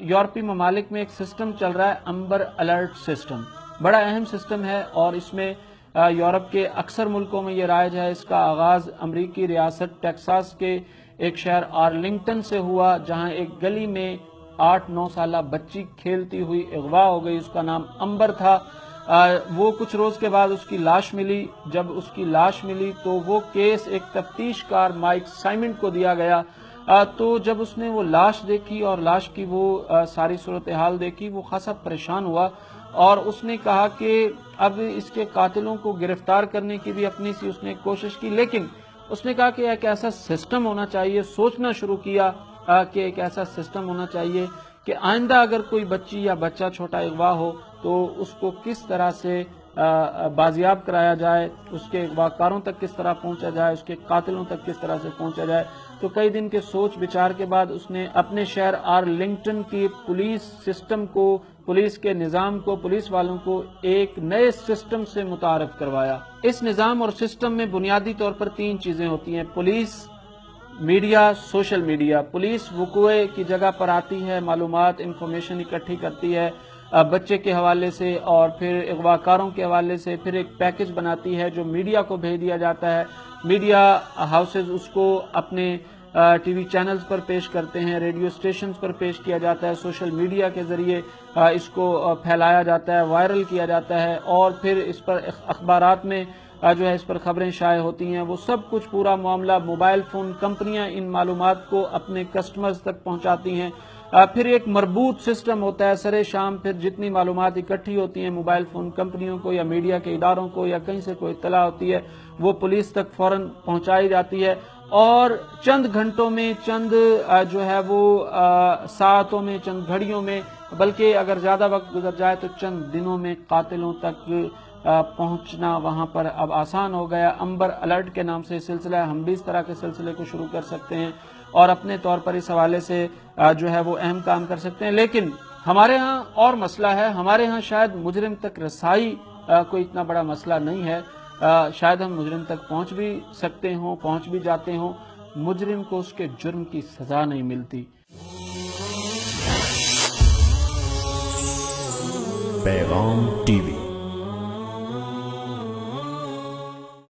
یورپی ممالک میں ایک سسٹم چل رہا ہے امبر الرٹ سسٹم، بڑا اہم سسٹم ہے، اور اس میں یورپ کے اکثر ملکوں میں یہ رائج ہے۔ اس کا آغاز امریکی ریاست ٹیکساس کے ایک شہر آرلنگٹن سے ہوا، جہاں ایک گلی میں 8-9 سالہ بچی کھیلتی ہوئی اغوا ہو گئی۔ اس کا نام امبر تھا۔ وہ کچھ روز کے بعد اس کی لاش ملی۔ جب اس کی لاش ملی تو وہ کیس ایک تفتیش کار مائک سائمنڈ کو دیا گیا۔ تو جب اس نے وہ لاش دیکھی اور لاش کی وہ ساری صورتحال دیکھی، وہ خاصا پریشان ہوا، اور اس نے کہا کہ اب اس کے قاتلوں کو گرفتار کرنے کی بھی اپنی سی اس نے کوشش کی، لیکن اس نے کہا کہ ایک ایسا سسٹم ہونا چاہیے، سوچنا شروع کیا کہ ایک ایسا سسٹم ہونا چاہیے کہ آئندہ اگر کوئی بچی یا بچہ چھوٹا اغوا ہو تو اس کو کس طرح سے بازیاب کرایا جائے، اس کے اغواکاروں تک کس طرح پہنچا جائے، اس کے قاتلوں تک کس طرح سے پہنچا جائے۔ تو کئی دن کے سوچ بچار کے بعد اس نے اپنے شہر آرلنگٹن کی پولیس سسٹم کو، پولیس کے نظام کو، پولیس والوں کو ایک نئے سسٹم سے متعارف کروایا۔ اس نظام اور سسٹم میں بنیادی طور پر 3 چیزیں ہوتی ہیں: police, media, social media. Police وقوع کی جگہ پر آتی ہے، معلومات، انفارمیشن اکٹھی کرتی ہے بچے کے حوالے سے، اور پھر اغواکاروں کے حوالے سے، پھر ایک پیکج بناتی ہے جو میڈیا کو بھیج دیا جاتا ہے۔ میڈیا ہاؤسز اس کو اپنے ٹی وی چینلز پر پیش کرتے ہیں، ریڈیو اسٹیشنز پر پیش کیا جاتا ہے، سوشل میڈیا کے ذریعے اس کو پھیلایا جاتا ہے، وائرل کیا جاتا ہے، اور پھر اس پر اخبارات میں جو ہے اس پر خبریں شائع ہوتی ہیں۔ وہ سب کچھ پورا معاملہ موبائل فون کمپنیاں ان معلومات کو اپنے کسٹمرز تک پہنچاتی ہیں۔ پھر ایک مربوط سسٹم ہوتا ہے، سر شام پھر جتنی معلومات اکٹھی ہوتی ہیں موبائل فون کمپنیوں کو یا میڈیا کے اداروں کو یا کہیں سے کوئی اطلاع ہوتی ہے، وہ پولیس تک فوراً پہنچائی جاتی ہے، اور چند گھنٹوں میں، چند جو ہے وہ ساعتوں میں، چند گھڑیوں میں، بلکہ اگر زیادہ وقت گزر جائے تو چند دنوں میں قاتلوں تک پہنچنا وہاں پر اب آسان ہو گیا۔ امبر الرٹ کے نام سے سلسلہ ہے، ہم بھی اس طرح کے سلسلے کو شروع کر سکتے ہیں اور اپنے طور پر اس حوالے سے جو ہے وہ اہم کام کر سکتے ہیں۔ لیکن ہمارے ہاں اور مسئلہ ہے، ہمارے ہاں شاید مجرم تک رسائی کوئی اتنا بڑا مسئلہ نہیں ہے، شاید ہم مجرم تک پہنچ بھی سکتے ہوں، پہنچ بھی جاتے ہوں، مجرم کو اس کے جرم کی سزا نہیں ملتی۔ پیغام ٹی وی